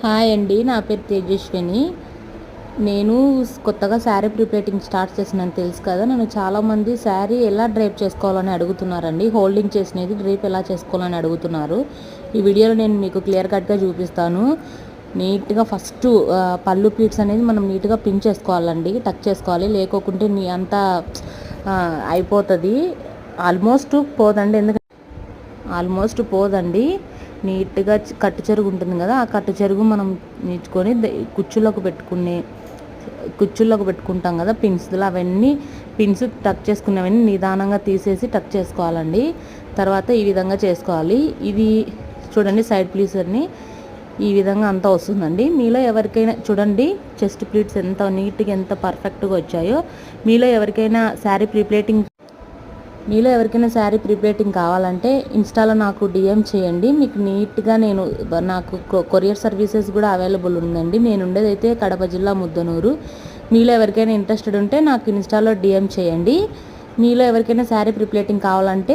Hi అండి, నా పేరు తేజస్విని. నేను కొత్తగా శారీ ప్రిపేటింగ్ స్టార్ట్ చేసినాను, తెలుసు కదా. నన్ను చాలామంది శారీ ఎలా డ్రైప్ చేసుకోవాలని అడుగుతున్నారండి. హోల్డింగ్ చేసినది డ్రైప్ ఎలా చేసుకోవాలని అడుగుతున్నారు. ఈ వీడియోలో నేను మీకు క్లియర్ కట్గా చూపిస్తాను. నీట్గా ఫస్ట్ పళ్ళు ప్లీట్స్ అనేది మనం నీట్గా పిన్ చేసుకోవాలండి, టక్ చేసుకోవాలి. లేకోకుంటే నీ అంతా అయిపోతుంది. ఆల్మోస్ట్ పోదండి. నీట్గా కట్టు చెరుగు ఉంటుంది కదా, ఆ కట్టు చెరుగు మనం నీచుకొని కుచ్చుల్లోకి పెట్టుకుంటాం కదా పిన్స్లో, అవన్నీ పిన్స్ టక్ చేసుకున్నవన్నీ నిదానంగా తీసేసి టక్ చేసుకోవాలండి. తర్వాత ఈ విధంగా చేసుకోవాలి. ఇది చూడండి, సైడ్ ప్లీట్స్ అన్ని ఈ విధంగా అంతా వస్తుందండి. మీలో ఎవరికైనా చూడండి, చెస్ట్ ప్లీట్స్ ఎంత నీట్గా ఎంత పర్ఫెక్ట్గా వచ్చాయో. మీలో ఎవరికైనా శారీ ప్రిపేటింగ్ కావాలంటే ఇన్స్టాలో నాకు డిఎం చేయండి. మీకు నీట్గా నాకు కొరియర్ సర్వీసెస్ కూడా అవైలబుల్ ఉందండి. నేను ఉండేదైతే కడప జిల్లా ముద్దనూరు. మీలో ఎవరికైనా ఇంట్రెస్టెడ్ ఉంటే నాకు ఇన్స్టాలో డిఎం చేయండి. మీలో ఎవరికైనా శారీ ప్రిపేటింగ్ కావాలంటే